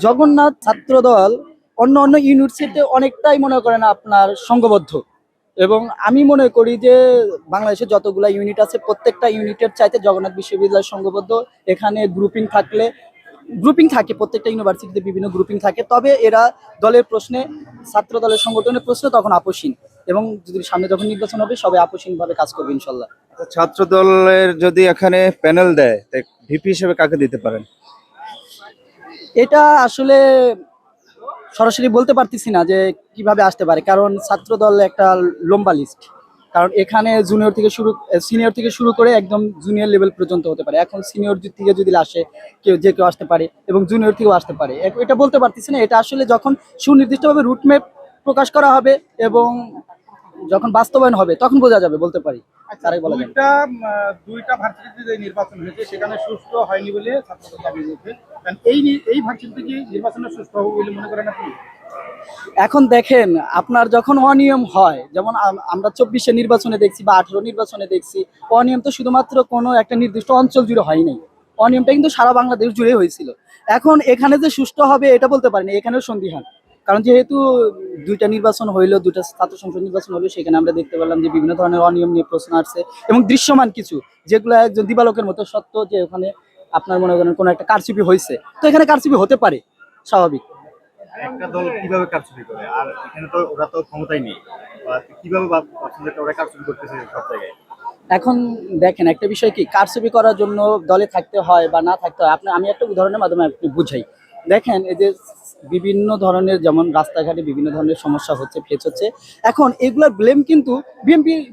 জগন্নাথ ছাত্রদল অন্য অন্য ইউনিভার্সিটিতে অনেকটাই মনে করেন আপনার সংঘবদ্ধ, এবং আমি মনে করি যে বাংলাদেশে যতগুলা ইউনিট আছে প্রত্যেকটা ইউনিটের চাইতে জগন্নাথ বিশ্ববিদ্যালয় সংঘবদ্ধ। এখানে গ্রুপিং থাকে, প্রত্যেকটা ইউনিভার্সিটিতে বিভিন্ন গ্রুপিং থাকে, তবে এরা দলের প্রশ্নে, ছাত্র দলের সংগঠনের প্রশ্নে তখন আপোষহীন, এবং যদি সামনে যখন নির্বাচন হবে সবাই আপোষহীন ভাবে কাজ করবে ইনশাল্লাহ। ছাত্র দলের যদি এখানে প্যানেল দেয় ভিপি হিসেবে কাকে দিতে পারেন? এটা আসলে সরাসরি বলতে পারতেছি না যে কিভাবে আসতে পারে, কারণ ছাত্র দল একটা লম্বা লিস্ট। কারণ এখানে সিনিয়র থেকে শুরু করে একদম জুনিয়র লেভেল পর্যন্ত হতে পারে। এখন সিনিয়র থেকে যদি আসে কেউ আসতে পারে, এবং জুনিয়র থেকেও আসতে পারে, এটা বলতে পারতেছি না। এটা আসলে যখন সুনির্দিষ্টভাবে রুটম্যাপ প্রকাশ করা হবে এবং যখন বাস্তবায়ন হবে তখন বোঝা যাবে, বলতে পারি। তারাই বলা যাবে। দুইটা ভার্সিটিতে যে নির্বাচন হয়েছে সেখানে সুষ্ঠু হয়নি বলে ছাত্রদের দাবি করছে। কারণ এই ভার্সিটিতে কি নির্বাচনে সুষ্ঠু হবে বলে মনে করেন আপনি? এখন দেখেন, আপনার যখন অনিয়ম হয়, যেমন আমরা 24-এ নির্বাচনে দেখছি বা 18 নির্বাচনে দেখছি, অনিয়ম তো শুধুমাত্র কোনো একটা নির্দিষ্ট অঞ্চল জুড়ে হয় নাই, অনিয়মটা কিন্তু সারা বাংলাদেশ জুড়ে হয়েছিল। এখন এখানে যে সুষ্ঠু হবে এটা বলতে পারিনি, এখানেও সন্দিহান। কারণ যেহেতু দুইটা নির্বাচন হইলো, দুইটা ছাত্র সংসদ নির্বাচন হলো, সেখানে আমরা দেখতে পেলাম যে বিভিন্ন ধরনের অনিয়ম নিয়ে প্রশ্ন আসছে, এবং দৃশ্যমান কিছু যেগুলো একজন দিবালোকের মতো সত্য, যে ওখানে আপনার মনে করেন কোনো একটা কারচুপি হয়েছে, তো এখানে কারচুপি হতে পারে, স্বাভাবিক। একটা দল কিভাবে কারচুপি করে, আর এখানে তো ওরা তো ক্ষমতায় নেই, কিভাবে ভাবছেন যে ওরা কারচুপি করতেছে সব জায়গায়? এখন দেখেন, একটা বিষয় কি, কারচুপি করার জন্য দলে থাকতে হয় বা না থাকতে হয়, আমি একটা উদাহরণের মাধ্যমে আপনি বুঝাই। দেখেন, এই যে বিভিন্ন ধরনের, যেমন রাস্তাঘাটে বিভিন্ন ধরনের সমস্যা হচ্ছে, ফেস হচ্ছে, এখন এগুলোর ব্লেম কিন্তু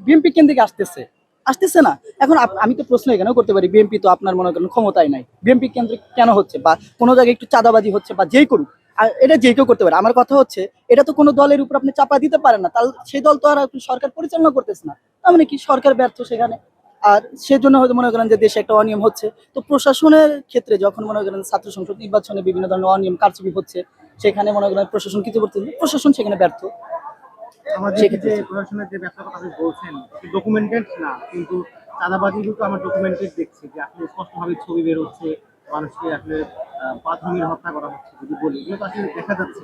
বিএনপি কেন্দ্রিক আসতেছে না। এখন আমি তো প্রশ্ন এখানেও করতে পারি, বিএনপি তো আপনার মনে করেন ক্ষমতায় নাই, বিএনপি কেন্দ্রিক কেন হচ্ছে, বা কোনো জায়গায় একটু চাঁদাবাজি হচ্ছে, বা যেই করুক, আর এটা যে কেউ করতে পারে। আমার কথা হচ্ছে, এটা তো কোনো দলের উপর আপনি চাপা দিতে পারেন না, তাহলে সেই দল তো আর আপনি সরকার পরিচালনা করতেছে না, তার মানে কি সরকার ব্যর্থ সেখানে। আর সেজন্য হয়তো মনে করেন যে দেশে একটা অনিয়ম হচ্ছে, তো প্রশাসনের ক্ষেত্রে যখন মনে করেন ছাত্র সংসদ নির্বাচনে বিভিন্ন ধরনের অনিয়ম কারচুপি হচ্ছে, সেখানে মনে করেন প্রশাসন কিছু করতে, প্রশাসন সেখানে ব্যর্থ। আমাদের যে প্রশাসনের যে ব্যবসার কথা আপনি বলছেন ডকুমেন্টেড না, কিন্তু চাঁদাবাজি কিন্তু আমরা ডকুমেন্টেড দেখছি যে আসলে স্পষ্টভাবে ছবি বের হচ্ছে, মানুষকে আসলে প্রাথমিক হত্যা করা হচ্ছে। যদি বলি এগুলো তো আসলে দেখা যাচ্ছে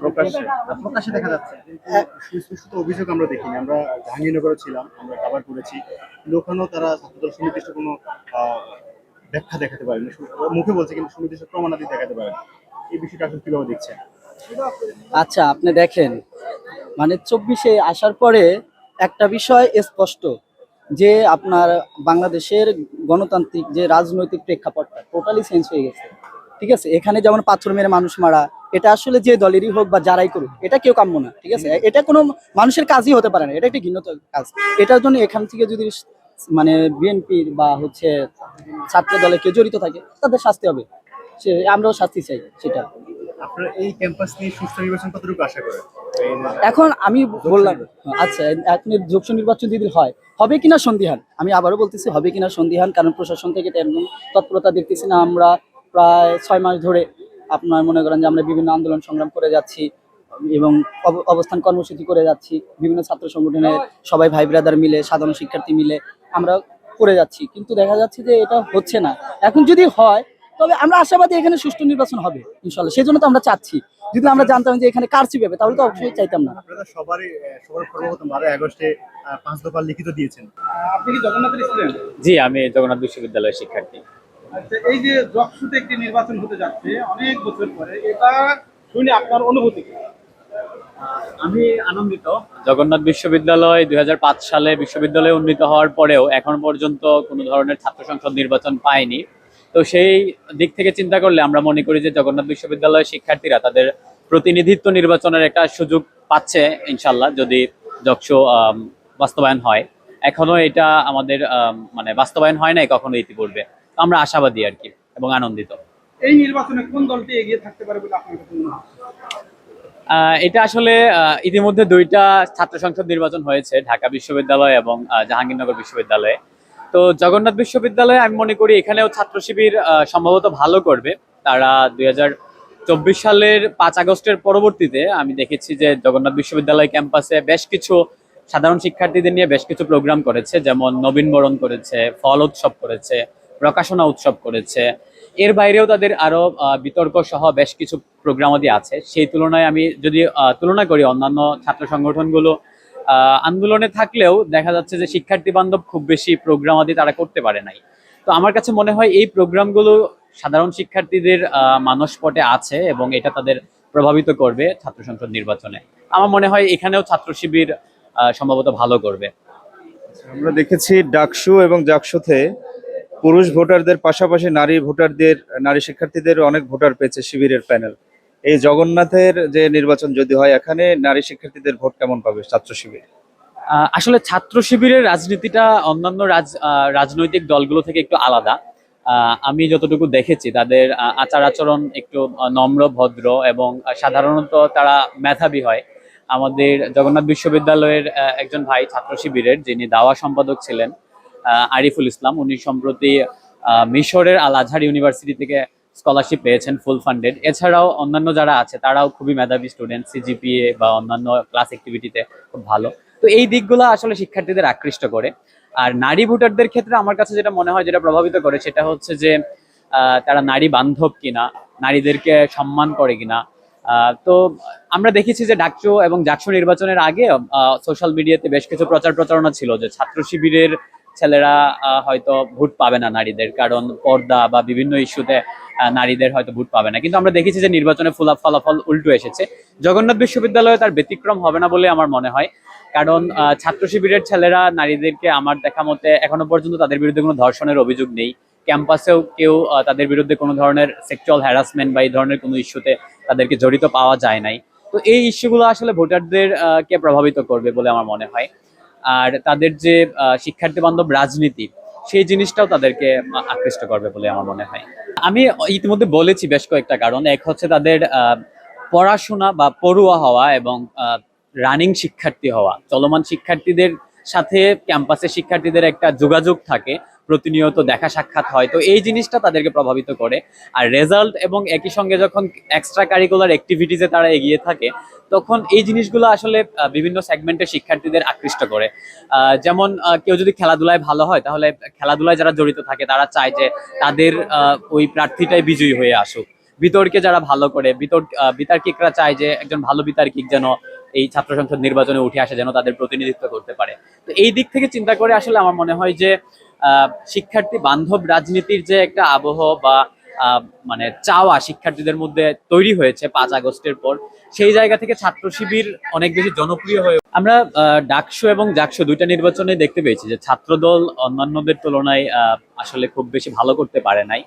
প্রকাশ্যে দেখা যাচ্ছে, কিন্তু সুস্পষ্ট অভিযোগ আমরা দেখিনি। আমরা জাহাঙ্গীরনগরে ছিলাম, আমরা কভার করেছি, কিন্তু ওখানেও তারা ছাত্রদল সুনির্দিষ্ট কোনো ব্যাখ্যা দেখাতে পারেনি। মুখে বলছে কিন্তু সুনির্দিষ্ট প্রমাণাদি দেখাতে পারেন। এই বিষয়টা আসলে কিভাবে দেখছেন? আচ্ছা, আপনি দেখেন, মানে 24-এ আসার পরে একটা বিষয় স্পষ্ট, যে আপনার বাংলাদেশের গণতান্ত্রিক যে রাজনৈতিক প্রেক্ষাপটটা টোটালি চেঞ্জ হয়ে গেছে। ঠিক আছে, এখানে যেমন পাথর মেরে মানুষ মারা, এটা আসলে যে দলেরই হোক বা যারাই করুক, এটা কেউ কাম্য না। ঠিক আছে, এটা কোনো মানুষের কাজই হতে পারে না, এটা একটা ঘৃণ্য কাজ। এটার জন্য এখান থেকে যদি মানে বিএনপির বা হচ্ছে ছাত্র দলে কেউ জড়িত থাকে, তাদের শাস্তি হবে, আমরাও শাস্তি চাই সেটা। আপনারা এই ক্যাম্পাস নিয়ে সুষ্ঠু নির্বাচন কতটুকু আশা করেন? এখন আমি বললাম, আচ্ছা, আপনি যোগ্য নির্বাচন যদি হবে কিনা সন্দিহান, আমি আবারও বলতেছি হবে কিনা সন্দিহান, কারণ প্রশাসন থেকে তেমন তৎপরতা দেখতেছি না। আমরা প্রায় 6 মাস ধরে আপনার মনে করেন যে আমরা বিভিন্ন আন্দোলন সংগ্রাম করে যাচ্ছি, এবং অবস্থান কর্মসূচি করে যাচ্ছি, বিভিন্ন ছাত্র সংগঠনের সবাই ভাই ব্রাদার মিলে, সাধারণ শিক্ষার্থী মিলে আমরা করে যাচ্ছি, কিন্তু দেখা যাচ্ছে যে এটা হচ্ছে না। এখন যদি হয়, তবে আমরা আশাবাদী এখানে সুষ্ঠু নির্বাচন হবে ইনশাল্লাহ, সেই জন্য তো আমরা চাচ্ছি। যদি আমরা জানতাম যে এখানে কারচুপি হবে, তাহলে তো অবশ্যই চাইতাম না। আপনারা সবার সর্বপ্রথম 12 আগস্টে 5 দফা লিখিত দিয়েছেন। আপনি কি জগন্নাথের স্টুডেন্ট? জি, আমি জগন্নাথ বিশ্ববিদ্যালয়ের শিক্ষার্থী। আচ্ছা, এই যে যকসুতে একটি নির্বাচন হতে যাচ্ছে অনেক বছর পরে, এটা শুনে আপনার অনুভূতি কি? আমি আনন্দিত। জগন্নাথ বিশ্ববিদ্যালয় 2005 সালে বিশ্ববিদ্যালয়ে উন্নীত হওয়ার পরেও এখন পর্যন্ত কোনো ধরনের ছাত্র সংসদ নির্বাচন পায়নি। তো সেই দিক থেকে চিন্তা করলে আমরা মনে করি যে জগন্নাথ বিশ্ববিদ্যালয়ের শিক্ষার্থীরা তাদের প্রতিনিধিত্ব নির্বাচনের একটা সুযোগ পাচ্ছে ইনশাল্লাহ, যদি যকসু বাস্তবায়ন হয়। এখনো এটা আমাদের মানে বাস্তবায়ন হয় নাই কখনো ইতিপূর্বে। আমরা আশাবাদী আর কি, এবং আনন্দিত। এই নির্বাচনে কোন দলটি এগিয়ে থাকতে পারে বলে আপনার কাছে মনে হয়? এটা আসলে ইতিমধ্যে দুইটা ছাত্র সংসদ নির্বাচন হয়েছে, ঢাকা বিশ্ববিদ্যালয় এবং জাহাঙ্গীরনগর বিশ্ববিদ্যালয়ে। তো জগন্নাথ বিশ্ববিদ্যালয়ে আমি মনে করি এখানেও ছাত্র শিবির সম্ভবত ভালো করবে। তারা 2024 সালের 5 আগস্টের পরবর্তীতে আমি দেখেছি যে জগন্নাথ বিশ্ববিদ্যালয় ক্যাম্পাসে বেশ কিছু সাধারণ শিক্ষার্থীদের নিয়ে বেশ কিছু প্রোগ্রাম করেছে, যেমন নবীনবরণ করেছে, ফল উৎসব করেছে, প্রকাশনা উৎসব করেছে, এর বাইরেও তাদের আরো বিতর্ক সহ বেশ কিছু প্রোগ্রামাদি আছে। সেই তুলনায় আমি যদি তুলনা করি অন্যান্য ছাত্র সংগঠনগুলো আন্দোলনে থাকলেও দেখা যাচ্ছে যে শিক্ষার্থী বান্ধব খুব বেশি প্রোগ্রামাদি তারা করতে পারে নাই। তো আমার কাছে মনে হয় এই প্রোগ্রামগুলো সাধারণ শিক্ষার্থীদের মানসপটে আছে এবং এটা তাদের প্রভাবিত করবে ছাত্র সংসদ নির্বাচনে। আমার মনে হয় এখানেও ছাত্র শিবির সম্ভবত ভালো করবে। আমরা দেখেছি ডাকসু এবং জাকসুতে পুরুষ ভোটারদের পাশাপাশি নারী শিক্ষার্থীদের অনেক ভোটার পেয়েছে শিবিরের প্যানেল। এই জগন্নাথের যে নির্বাচন যদি হয়, এখানে নারী শিক্ষার্থীদের ভোট কেমন পাবে ছাত্র শিবির? আসলে ছাত্র শিবিরের রাজনীতিটা অন্যান্য রাজনৈতিক দলগুলো থেকে একটু আলাদা। আমি যতটুকু দেখেছি তাদের আচার আচরণ একটু নম্র ভদ্র এবং সাধারণত তারা মেধাবী হয়। আমাদের জগন্নাথ বিশ্ববিদ্যালয়ের একজন ভাই ছাত্র শিবিরের, যিনি দাওয়া সম্পাদক ছিলেন, আরিফুল ইসলাম, উনি সম্প্রতি মিশরের আল আজহার ইউনিভার্সিটি থেকে স্কলারশিপ পেয়েছেন ফুল ফান্ডেড। এছাড়াও অন্যান্য যারা আছে তারাও খুবই মেধাবী স্টুডেন্ট, সিজিপিএ বা অন্যান্য ক্লাস অ্যাক্টিভিটিতে খুব ভালো। তো এই দিকগুলো আসলে শিক্ষার্থীদের আকৃষ্ট করে। আর নারী ভোটারদের ক্ষেত্রে আমার কাছে যেটা মনে হয়, যেটা প্রভাবিত করে, সেটা হচ্ছে যে তারা নারী বান্ধব কিনা, নারীদেরকে সম্মান করে কিনা। তো আমরা দেখেছি যে ডাকসু এবং জাকসু নির্বাচনের আগে সোশ্যাল মিডিয়াতে বেশ কিছু প্রচারণা ছিল যে ছাত্র শিবিরের ছেলেরা হয়তো ভোট পাবে না নারীদের, কারণ পর্দা বা বিভিন্ন ইস্যুতে নারীদের হয়তো ভোট পাবে না। কিন্তু আমরা দেখেছি যে নির্বাচনে ফলাফল উল্টো এসেছে। জগন্নাথ বিশ্ববিদ্যালয়ে তার ব্যতিক্রম হবে না বলে আমার মনে হয়, কারণ ছাত্র শিবিরের ছেলেরা নারীদেরকে, আমার দেখা মতে এখনো পর্যন্ত তাদের বিরুদ্ধে কোনো ধর্ষণের অভিযোগ নেই। ক্যাম্পাসেও কেউ তাদের বিরুদ্ধে কোনো ধরনের সেক্সুয়াল হ্যারাসমেন্ট বা এই ধরনের কোনো ইস্যুতে তাদেরকে জড়িত পাওয়া যায় নাই। তো এই ইস্যুগুলো আসলে ভোটারদের কে প্রভাবিত করবে বলে আমার মনে হয়। আর তাদের যে শিক্ষার্থী বান্ধব রাজনীতি, সেই জিনিসটাও তাদেরকে আকৃষ্ট করবে বলে আমার মনে হয়। আমি ইতিমধ্যে বলেছি বেশ কয়েকটা কারণ। এক হচ্ছে তাদের পড়াশোনা বা পড়ুয়া হওয়া এবং রানিং শিক্ষার্থী হওয়া। চলমান শিক্ষার্থীদের সাথে ক্যাম্পাসের শিক্ষার্থীদের একটা যোগাযোগ থাকে, প্রতিনিয়ত দেখা সাক্ষাৎ হয়। তো এই জিনিসটা তাদেরকে প্রভাবিত করে। আর রেজাল্ট এবং একই সঙ্গে যখন এক্সট্রা কারিকুলার অ্যাক্টিভিটিসে তারা এগিয়ে থাকে, তখন এই জিনিসগুলো আসলে বিভিন্ন সেগমেন্টের শিক্ষার্থীদের আকৃষ্ট করে। যেমন কেউ যদি খেলাধুলায় ভালো হয়, তাহলে খেলাধুলায় যারা জড়িত থাকে তারা চায় যে তাদের ওই প্রার্থীটাই বিজয়ী হয়ে আসুক। বিতর্কে যারা ভালো করে, বিতার্কিকরা চায় যে একজন ভালো বিতার্কিক যেন এই ছাত্র সংসদ নির্বাচনে উঠে আসে, যেন তাদের প্রতিনিধিত্ব করতে পারে। তো এই দিক থেকে চিন্তা করে আসলে আমার মনে হয় যে শিক্ষার্থী বান্ধব রাজনীতির যে একটা আবহ বা মানে চাওয়া শিক্ষার্থীদের মধ্যে তৈরি হয়েছে 5 আগস্টের পর, সেই জায়গা থেকে ছাত্র শিবির অনেক বেশি জনপ্রিয় হয়ে। আমরা ডাকসু এবং জাকসু দুইটা নির্বাচনে দেখতে পেয়েছি যে ছাত্রদল অন্যান্যদের তুলনায় আসলে খুব বেশি ভালো করতে পারে নাই।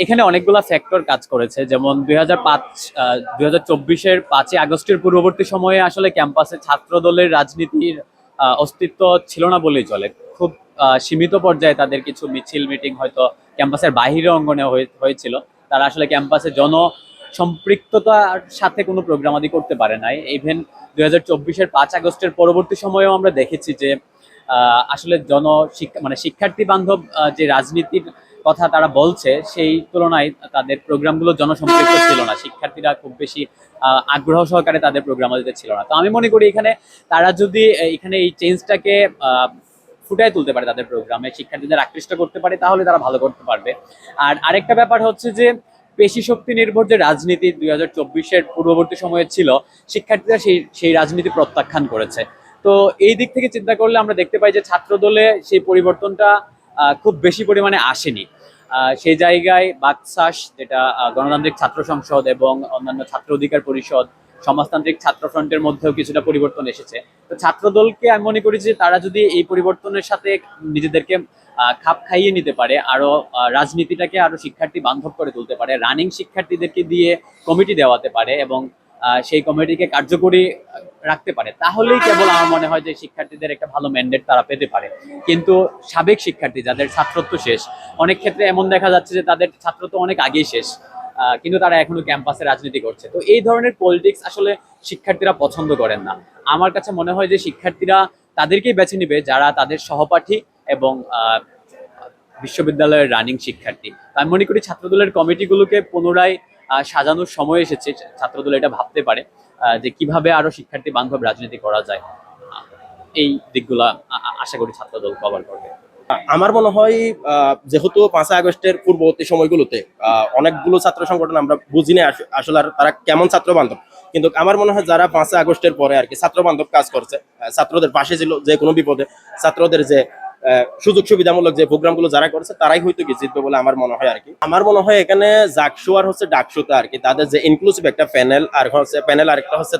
এখানে অনেকগুলা ফ্যাক্টর কাজ করেছে। যেমন 2024-এর 5 আগস্টের পূর্ববর্তী সময়ে আসলে ক্যাম্পাসে ছাত্র দলের রাজনীতির অস্তিত্ব ছিল না বলেই চলে। খুব সীমিত পর্যায়ে তাদের কিছু মিছিল মিটিং হয়তো ক্যাম্পাসের বাহিরে অঙ্গনে হয়েছিল। তারা আসলে ক্যাম্পাসে সম্পৃক্ততার সাথে কোনো প্রোগ্রামাদি করতে পারে নাই। ইভেন 2024-এর 5 আগস্টের পরবর্তী সময়েও আমরা দেখেছি যে আসলে শিক্ষার্থী বান্ধব যে রাজনীতির কথা তারা বলছে, সেই তুলনায় তাদের প্রোগ্রামগুলো জনসম্পৃক্ত ছিল না। শিক্ষার্থীরা খুব বেশি আগ্রহ সহকারে তাদের প্রোগ্রামাদিতে ছিল না। তো আমি মনে করি এখানে তারা যদি এখানে এই চেঞ্জটাকে ফুটায় তুলতে পারে, তাদের প্রোগ্রামে শিক্ষার্থীদের আকৃষ্ট করতে পারে, তাহলে তারা ভালো করতে পারবে। আর আরেকটা ব্যাপার হচ্ছে যে পেশি শক্তি নির্ভর যে রাজনীতি 2024-এর পূর্ববর্তী সময়ে ছিল, শিক্ষার্থীরা সেই রাজনীতি প্রত্যাখ্যান করেছে। তো এই দিক থেকে চিন্তা করলে আমরা দেখতে পাই যে ছাত্র দলে সেই পরিবর্তনটা খুব বেশি পরিমাণে আসেনি। সেই জায়গায় বাকশাস, যেটা গণতান্ত্রিক ছাত্র সংসদ এবং অন্যান্য ছাত্র অধিকার পরিষদ, সমাজতান্ত্রিক ছাত্র ফ্রন্টের মধ্যেও কিছুটা পরিবর্তন এসেছে। তো ছাত্র দলকে আমি মনে করি যে তারা যদি এই পরিবর্তনের সাথে নিজেদেরকে খাপ খাইয়ে নিতে পারে, আরো রাজনীতিটাকে আরো শিক্ষার্থী বান্ধব করে তুলতে পারে, রানিং শিক্ষার্থীদেরকে দিয়ে কমিটি দেওয়াতে পারে এবং সেই কমিটিকে কার্যকরী রাখতে পারে, তাহলেই কেবল আমার মনে হয় যে শিক্ষার্থীদের একটা ভালো ম্যান্ডেট তারা পেতে পারে। কিন্তু সাবেক শিক্ষার্থী যাদের ছাত্রত্ব শেষ, অনেক ক্ষেত্রে এমন দেখা যাচ্ছে যে তাদের ছাত্রত্ব অনেক আগেই শেষ, কিন্তু তারা এখনো ক্যাম্পাসে রাজনীতি করছে। তো এই ধরনের পলিটিক্স আসলে শিক্ষার্থীরা পছন্দ করেন না। আমার কাছে মনে হয় যে শিক্ষার্থীরা তাদেরকেই বেছে নিবে যারা তাদের সহপাঠী এবং বিশ্ববিদ্যালয়ের রানিং শিক্ষার্থী। আমি মনে করি ছাত্রদলের কমিটিগুলোকে পুনরায় সাজানোর সময় এসেছে। ছাত্রদল এটা ভাবতে পারে যে কিভাবে আরো শিক্ষার্থী বান্ধব রাজনীতি করা যায়। এই দিকগুলা আশা করি ছাত্রদল কভার করবে। আমার মনে হয় যেহেতু 5ই আগস্টের পূর্ববর্তী সময়গুলোতে অনেকগুলো ছাত্র সংগঠন আমরা বুঝি না আসলে আর তারা কেমন ছাত্র বান্ধব, কিন্তু আমার মনে হয় যারা 5ই আগস্টের পরে আর কি ছাত্র বান্ধব কাজ করছে, ছাত্রদের পাশে ছিল যে কোনো বিপদে, ছাত্রদের যে সুযোগ সুবিধামূলক যে প্রোগ্রামগুলো যারা করছে তারাই হয়তো কি জিতবে বলে আমার মনে হয় আর কি। আমার মনে হয় এখানে জাকসু আর হচ্ছে ডাকসুতে আর কি তাদের যে ইনক্লুসিভ একটা প্যানেল আর হচ্ছে প্যানেল, আর একটা হচ্ছে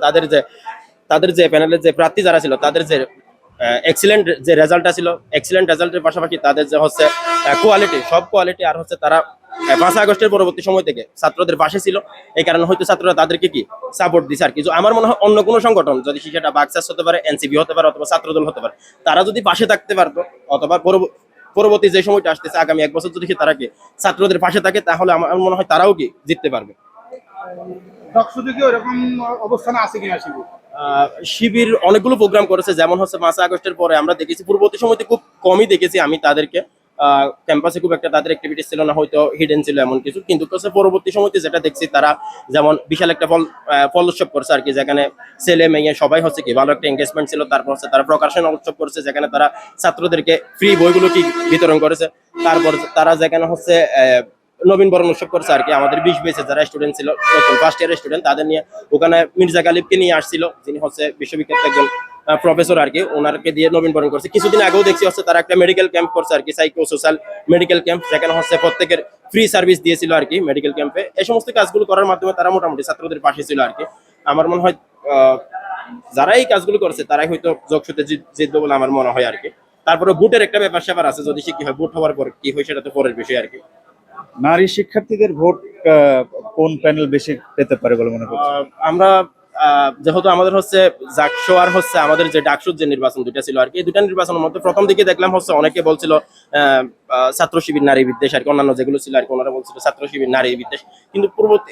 তাদের যে প্যানেলের যে প্রার্থী যারা ছিল তাদের যে এক্সিলেন্ট যে রেজাল্টটা ছিল, এক্সিলেন্ট রেজাল্টের পাশাপাশি তাদের যে হচ্ছে কোয়ালিটি, সব কোয়ালিটি আর হচ্ছে তারা 5ই আগস্টের পরবর্তী সময় থেকে ছাত্রদের পাশে ছিল, এই কারণে হয়তো ছাত্ররা তাদেরকে কি সাপোর্ট দিছে আর কি। আমার মনে হয় অন্য কোনো সংগঠন যদি সেটা বাকসাস হতে পারে, এনসিপি হতে পারে অথবা ছাত্রদল হতে পারে, তারা যদি পাশে থাকতে পারতো অথবা পরবর্তী যে সময়টা আসতেছে আগামী 1 বছর যদি তারা কি ছাত্রদের পাশে থাকে তাহলে আমার মনে হয় তারাও কি জিততে পারবে। ডাকসুতে কি ওরকম অবস্থানে আছে কিনা শিবির? শিবির অনেকগুলো প্রোগ্রাম করেছে, যেমন হচ্ছে 5ই আগস্টের পরে আমরা দেখেছি পূর্ববর্তী সময়তে খুব কমই দেখেছি আমি তাদেরকে ক্যাম্পাসে খুব একটা তাদের অ্যাক্টিভিটিস ছিল না, হয়তো হিডেন ছিল এমন কিছু, কিন্তু পরবর্তী সময়তে যেটা দেখছি তারা যেমন বিশাল একটা ফল উৎসব করছে আর কি, যেখানে ছেলে মেয়ে সবাই হচ্ছে কি ভালো একটা এঙ্গেজমেন্ট ছিল। তারপর হচ্ছে তারা প্রকাশন উৎসব করছে যেখানে তারা ছাত্রদেরকে ফ্রি বইগুলো কি বিতরণ করেছে। তারপর তারা যেখানে হচ্ছে নবীন বরণ উৎসব করছে আর কি, আমাদের 20 বেচে যারা স্টুডেন্ট ছিল, ফার্স্ট ইয়ারের স্টুডেন্ট, তাদের নিয়ে ওখানে মির্জা গালিবকে নিয়ে আসছিল, যিনি হচ্ছে বিশ্ববিখ্যাত একজন প্রফেসর আর কি, ওনারকে দিয়ে নবীন বরণ করছে। কিছুদিন আগেও দেখছি হচ্ছে তারা একটা মেডিকেল ক্যাম্প করছে আর কি, সাইকো সোশ্যাল মেডিকেল ক্যাম্প, যেখানে হচ্ছে প্রত্যেকের ফ্রি সার্ভিস দিয়েছিল আর কি মেডিকেল ক্যাম্পে। এই সমস্ত কাজগুলো করার মাধ্যমে তারা মোটামুটি ছাত্রদের পাশে ছিল আর কি। আমার মনে হয় যারা এই কাজগুলো করছে তারাই হয়তো যোগসূত্রে জিতবে বলে আমার মনে হয় আর কি। তারপরে ভোটের একটা ব্যাপার স্যাপার আছে, যদি সে কি হয় ভোট হওয়ার পর কি হয় সেটা তো পরের বিষয় আর কি। নারী শিক্ষার্থীদের ভোট কোন প্যানেল বেশি পেতে পারে বলে মনে করছেন? আমরা যেহেতু আমাদের হচ্ছে জাকসু আর হচ্ছে আমাদের যে ডাকসুর যে নির্বাচন দুইটা ছিল আর কি, এই দুইটা নির্বাচনের মধ্যে প্রথম দিকে দেখলাম হচ্ছে অনেকে বলছিল ছাত্র শিবির নারী বিদ্বেষ আর কি, অন্যান্য যেগুলো ছিল আর কি ওনারা বলছিল ছাত্র শিবির নারী বিদ্বেষ, কিন্তু পরবর্তী